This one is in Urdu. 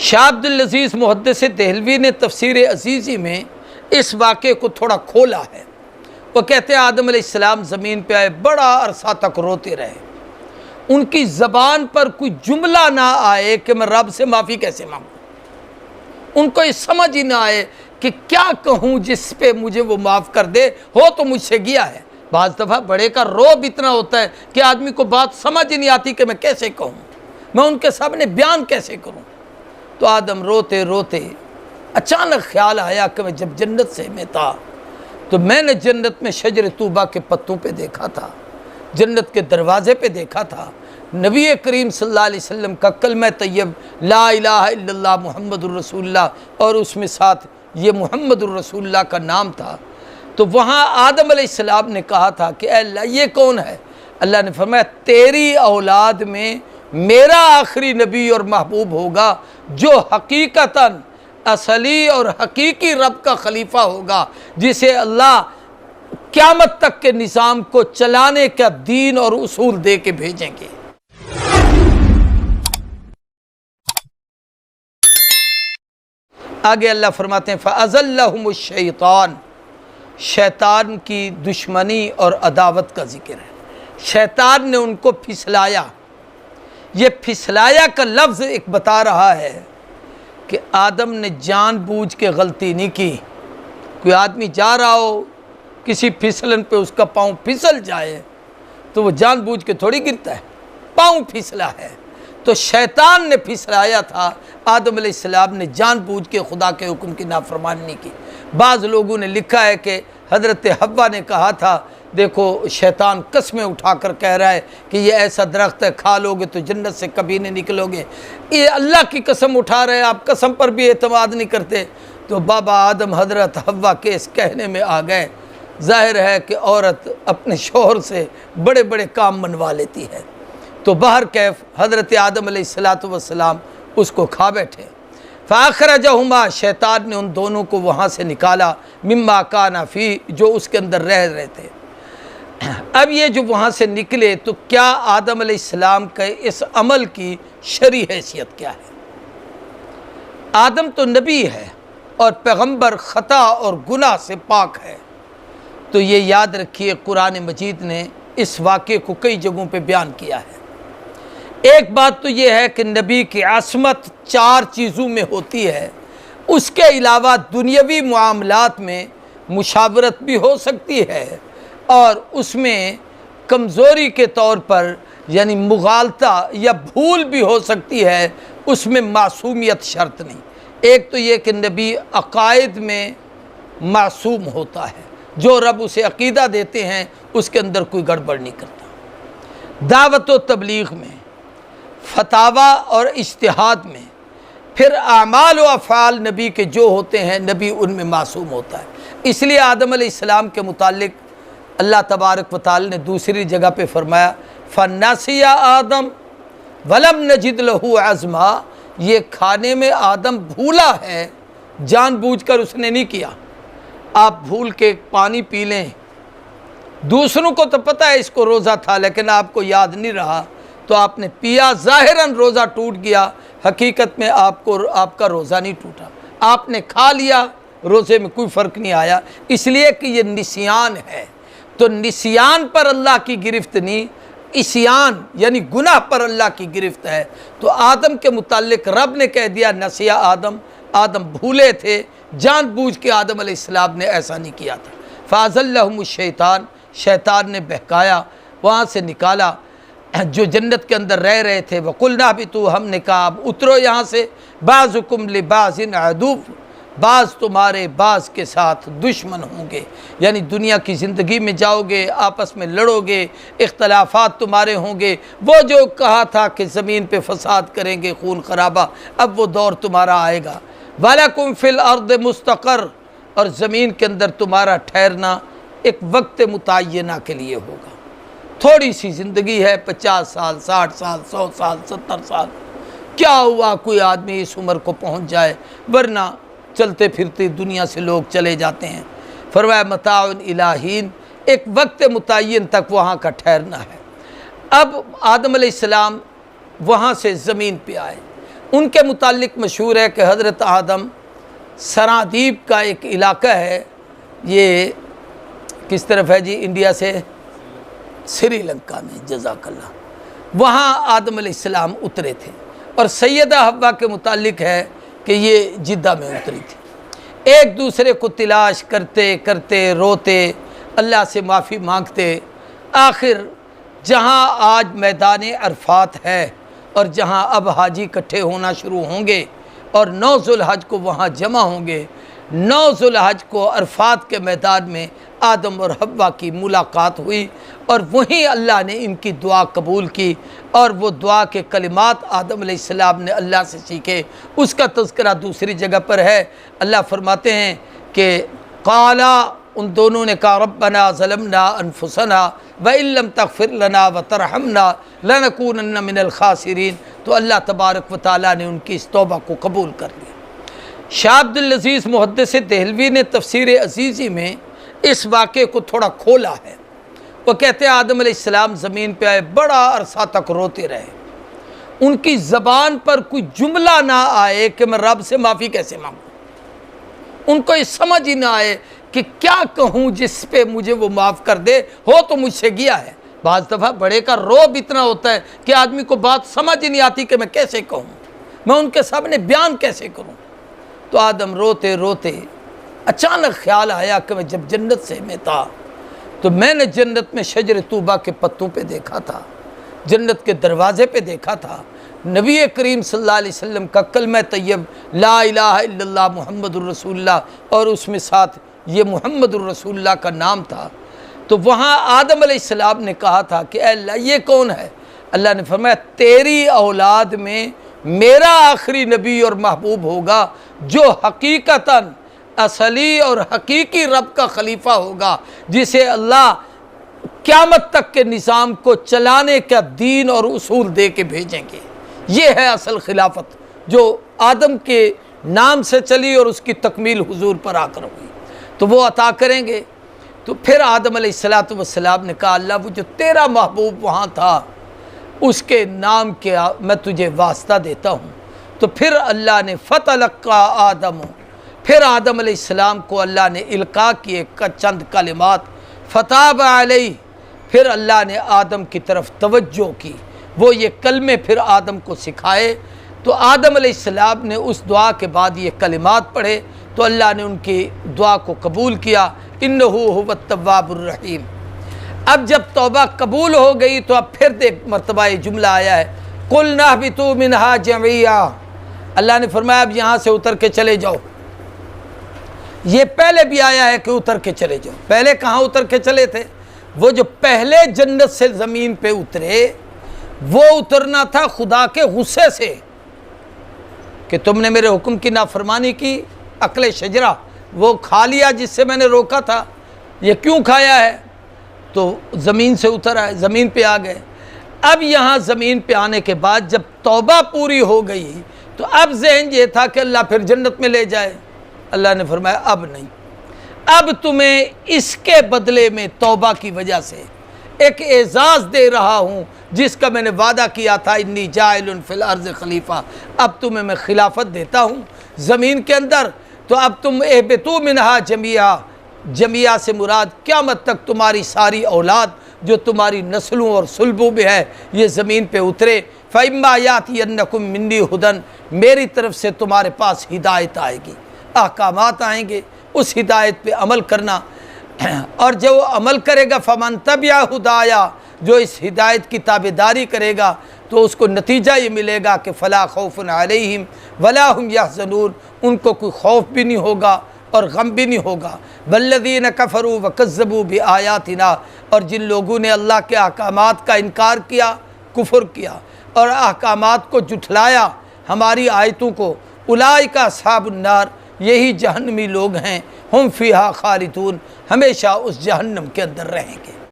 شاہ عبدالعزیز محدث دہلوی نے تفسیر عزیزی میں اس واقعے کو تھوڑا کھولا ہے۔ وہ کہتے ہیں آدم علیہ السلام زمین پہ آئے، بڑا عرصہ تک روتے رہے، ان کی زبان پر کوئی جملہ نہ آئے کہ میں رب سے معافی کیسے مانگوں، ان کو یہ سمجھ ہی نہ آئے کہ کیا کہوں جس پہ مجھے وہ معاف کر دے، ہو تو مجھ سے گیا ہے۔ بعض دفعہ بڑے کا روب اتنا ہوتا ہے کہ آدمی کو بات سمجھ ہی نہیں آتی کہ میں کیسے کہوں، میں ان کے سامنے بیان کیسے کروں۔ تو آدم روتے روتے اچانک خیال آیا کہ میں جب جنت سے میں تھا تو میں نے جنت میں شجر طوبہ کے پتوں پہ دیکھا تھا، جنت کے دروازے پہ دیکھا تھا، نبی کریم صلی اللہ علیہ وسلم کا کلمہ طیب لا الہ الا اللہ محمد الرسول اللہ، اور اس میں ساتھ یہ محمد الرسول اللہ کا نام تھا۔ تو وہاں آدم علیہ السلام نے کہا تھا کہ اے اللہ یہ کون ہے؟ اللہ نے فرمایا تیری اولاد میں میرا آخری نبی اور محبوب ہوگا جو حقیقتاً اصلی اور حقیقی رب کا خلیفہ ہوگا، جسے اللہ قیامت تک کے نظام کو چلانے کا دین اور اصول دے کے بھیجیں گے۔ آگے اللہ فرماتے ہیں فَأَزَلَّهُمُ الشَّيْطَانُ، شیطان کی دشمنی اور عداوت کا ذکر ہے۔ شیطان نے ان کو پھسلایا۔ یہ پھسلایا کا لفظ ایک بتا رہا ہے کہ آدم نے جان بوجھ کے غلطی نہیں کی۔ کوئی آدمی جا رہا ہو کسی پھسلن پہ اس کا پاؤں پھسل جائے تو وہ جان بوجھ کے تھوڑی گرتا ہے، پاؤں پھسلا ہے۔ تو شیطان نے پھسلایا تھا، آدم علیہ السلام نے جان بوجھ کے خدا کے حکم کی نافرمانی نہیں کی۔ بعض لوگوں نے لکھا ہے کہ حضرت حوا نے کہا تھا دیکھو شیطان قسمیں اٹھا کر کہہ رہا ہے کہ یہ ایسا درخت ہے کھا لو گے تو جنت سے کبھی نہیں نکلو گے، یہ اللہ کی قسم اٹھا رہے ہیں، آپ قسم پر بھی اعتماد نہیں کرتے۔ تو بابا آدم حضرت حوا کے اس کہنے میں آ گئے۔ ظاہر ہے کہ عورت اپنے شوہر سے بڑے بڑے کام منوا لیتی ہے، تو بہر کیف حضرت آدم علیہ السلام اس کو کھا بیٹھے۔ فَأَخْرَجَهُمَا، شیطان نے ان دونوں کو وہاں سے نکالا، مِمَّا كَانَ فِيهِ، جو اس کے اندر رہ رہے تھے۔ اب یہ جو وہاں سے نکلے تو کیا آدم علیہ السلام کے اس عمل کی شرعی حیثیت کیا ہے؟ آدم تو نبی ہے اور پیغمبر خطا اور گناہ سے پاک ہے، تو یہ یاد رکھیے قرآن مجید نے اس واقعے کو کئی جگہوں پہ بیان کیا ہے۔ ایک بات تو یہ ہے کہ نبی کی عصمت 4 چیزوں میں ہوتی ہے، اس کے علاوہ دنیاوی معاملات میں مشاورت بھی ہو سکتی ہے، اور اس میں کمزوری کے طور پر یعنی مغالطہ یا بھول بھی ہو سکتی ہے، اس میں معصومیت شرط نہیں۔ ایک تو یہ کہ نبی عقائد میں معصوم ہوتا ہے، جو رب اسے عقیدہ دیتے ہیں اس کے اندر کوئی گڑبڑ نہیں کرتا۔ دعوت و تبلیغ میں، فتاوی اور اجتہاد میں، پھر اعمال و افعال نبی کے جو ہوتے ہیں نبی ان میں معصوم ہوتا ہے۔ اس لیے آدم علیہ السلام کے متعلق اللہ تبارک و تعالی نے دوسری جگہ پہ فرمایا فَنَسِيَ آدم وَلَمْ نَجِدْ لَهُ عَزْمًا، یہ کھانے میں آدم بھولا ہے، جان بوجھ کر اس نے نہیں کیا۔ آپ بھول کے پانی پی لیں، دوسروں کو تو پتہ ہے اس کو روزہ تھا لیکن آپ کو یاد نہیں رہا، تو آپ نے پیا، ظاہراً روزہ ٹوٹ گیا، حقیقت میں آپ کا روزہ نہیں ٹوٹا، آپ نے کھا لیا، روزے میں کوئی فرق نہیں آیا، اس لیے کہ یہ نسیان ہے۔ تو نسیان پر اللہ کی گرفت نہیں، عصیان یعنی گناہ پر اللہ کی گرفت ہے۔ تو آدم کے متعلق رب نے کہہ دیا نسیہ آدم بھولے تھے، جان بوجھ کے آدم علیہ السلام نے ایسا نہیں کیا تھا۔ فَأَزَلَّهُمُ الشَّيْطَانُ، شیطان نے بہکایا، وہاں سے نکالا جو جنت کے اندر رہ رہے تھے۔ وَقُلْنَا اهْبِطُوا، ہم نے کہا اب اترو یہاں سے، بَعْضُكُمْ لِبَعْضٍ عَدُوٌّ، بعض تمہارے بعض کے ساتھ دشمن ہوں گے، یعنی دنیا کی زندگی میں جاؤ گے، آپس میں لڑو گے، اختلافات تمہارے ہوں گے۔ وہ جو کہا تھا کہ زمین پہ فساد کریں گے، خون خرابہ، اب وہ دور تمہارا آئے گا۔ وَلَكُمْ فِي الْأَرْضِ مُسْتَقَرٌّ، اور زمین کے اندر تمہارا ٹھہرنا ایک وقت متعینہ کے لیے ہوگا۔ تھوڑی سی زندگی ہے، 50 سال، 60 سال، 100 سال، 70 سال، کیا ہوا کوئی آدمی اس عمر کو پہنچ جائے، ورنہ چلتے پھرتے دنیا سے لوگ چلے جاتے ہیں۔ فرمایا متاع الہین، ایک وقت متعین تک وہاں کا ٹھہرنا ہے۔ اب آدم علیہ السلام وہاں سے زمین پہ آئے، ان کے متعلق مشہور ہے کہ حضرت آدم سرادیپ کا ایک علاقہ ہے، یہ کس طرف ہے جی؟ انڈیا سے سری لنکا میں، جزاک اللہ، وہاں آدم علیہ السلام اترے تھے، اور سیدہ حوا کے متعلق ہے کہ یہ جدہ میں اتری تھی۔ ایک دوسرے کو تلاش کرتے کرتے روتے، اللہ سے معافی مانگتے، آخر جہاں آج میدان عرفات ہے اور جہاں اب حاجی اکٹھے ہونا شروع ہوں گے اور 9 ذوالحج کو وہاں جمع ہوں گے، 9 ذوالحج کو عرفات کے میدان میں آدم اور حوا کی ملاقات ہوئی، اور وہیں اللہ نے ان کی دعا قبول کی، اور وہ دعا کے کلمات آدم علیہ السلام نے اللہ سے سیکھے، اس کا تذکرہ دوسری جگہ پر ہے۔ اللہ فرماتے ہیں کہ قالا، ان دونوں نے کہا ربنا ظلمنا انفسنا وَإِن لَّمْ تَغْفِرْ لَنَا وَتَرْحَمْنَا لَنَكُونَنَّ مِنَ الْخَاسِرِينَ، تو اللہ تبارک و تعالیٰ نے ان کی اس توبہ کو قبول کر لیا۔ شاہ عبدالعزیز محدث دہلوی نے تفسیر عزیزی میں اس واقعے کو تھوڑا کھولا ہے۔ وہ کہتے ہیں آدم علیہ السلام زمین پہ آئے، بڑا عرصہ تک روتے رہے، ان کی زبان پر کوئی جملہ نہ آئے کہ میں رب سے معافی کیسے مانگوں، ان کو یہ سمجھ ہی نہ آئے کہ کیا کہوں جس پہ مجھے وہ معاف کر دے، ہو تو مجھ سے گیا ہے۔ بعض دفعہ بڑے کا روب اتنا ہوتا ہے کہ آدمی کو بات سمجھ ہی نہیں آتی کہ میں کیسے کہوں، میں ان کے سامنے بیان کیسے کروں۔ تو آدم روتے روتے اچانک خیال آیا کہ میں جب جنت سے میں تھا تو میں نے جنت میں شجر طوبہ کے پتوں پہ دیکھا تھا، جنت کے دروازے پہ دیکھا تھا نبی کریم صلی اللہ علیہ وسلم کا کلمہ طیب لا الہ الا اللہ محمد الرسول اللہ، اور اس میں ساتھ یہ محمد الرسول اللہ کا نام تھا۔ تو وہاں آدم علیہ السلام نے کہا تھا کہ اے اللہ یہ کون ہے؟ اللہ نے فرمایا تیری اولاد میں میرا آخری نبی اور محبوب ہوگا جو حقیقتاً اصلی اور حقیقی رب کا خلیفہ ہوگا، جسے اللہ قیامت تک کے نظام کو چلانے کا دین اور اصول دے کے بھیجیں گے۔ یہ ہے اصل خلافت جو آدم کے نام سے چلی اور اس کی تکمیل حضور پر آ کر ہوئی، تو وہ عطا کریں گے۔ تو پھر آدم علیہ السلام نے کہا اللہ وہ جو تیرا محبوب وہاں تھا اس کے نام کے میں تجھے واسطہ دیتا ہوں۔ تو پھر اللہ نے فتلقى آدم، پھر آدم علیہ السلام کو اللہ نے القاء کیے چند کلمات، فتاب علیہ، پھر اللہ نے آدم کی طرف توجہ کی، وہ یہ کلمے پھر آدم کو سکھائے۔ تو آدم علیہ السلام نے اس دعا کے بعد یہ کلمات پڑھے تو اللہ نے ان کی دعا کو قبول کیا، انہ هو التواب الرحیم۔ اب جب توبہ قبول ہو گئی تو اب پھر ایک مرتبہ یہ جملہ آیا ہے قُلْنَا اهْبِطُوا مِنْهَا جَمِيعًا، اللہ نے فرمایا اب یہاں سے اتر کے چلے جاؤ۔ یہ پہلے بھی آیا ہے کہ اتر کے چلے جاؤ، پہلے کہاں اتر کے چلے تھے؟ وہ جو پہلے جنت سے زمین پہ اترے وہ اترنا تھا خدا کے غصے سے کہ تم نے میرے حکم کی نافرمانی کی، اکل شجرہ وہ کھا لیا جس سے میں نے روکا تھا، یہ کیوں کھایا ہے؟ تو زمین سے اتر آئے، زمین پہ آ گئے۔ اب یہاں زمین پہ آنے کے بعد جب توبہ پوری ہو گئی تو اب ذہن یہ تھا کہ اللہ پھر جنت میں لے جائے۔ اللہ نے فرمایا اب نہیں، اب تمہیں اس کے بدلے میں توبہ کی وجہ سے ایک اعزاز دے رہا ہوں جس کا میں نے وعدہ کیا تھا انی جاعل فی الارض خلیفہ، اب تمہیں میں خلافت دیتا ہوں زمین کے اندر۔ تو اب تم اہبطوا منہا جمیعا، جمیعہ سے مراد قیامت تک تمہاری ساری اولاد جو تمہاری نسلوں اور سلبوں میں ہے یہ زمین پہ اترے۔ فَإِمَّا يَأْتِيَنَّكُم مِّنِّي هُدًى، میری طرف سے تمہارے پاس ہدایت آئے گی، احکامات آئیں گے، اس ہدایت پہ عمل کرنا، اور جو عمل کرے گا فَمَن تَبِعَ هُدَايَا، جو اس ہدایت کی تابعداری کرے گا تو اس کو نتیجہ یہ ملے گا کہ فَلَا خَوْفٌ عَلَيْهِمْ وَلَا هُمْ يَحْزَنُونَ، ان کو کوئی خوف بھی نہیں ہوگا اور غم بھی نہیں ہوگا۔ وَالَّذِينَ كَفَرُوا وَكَذَّبُوا بِآيَاتِنَا، اور جن لوگوں نے اللہ کے احکامات کا انکار کیا، کفر کیا اور احکامات کو جھٹلایا، ہماری آیتوں کو، اولئک اصحاب النار، یہی جہنمی لوگ ہیں، ہم فیہا خالدون، ہمیشہ اس جہنم کے اندر رہیں گے۔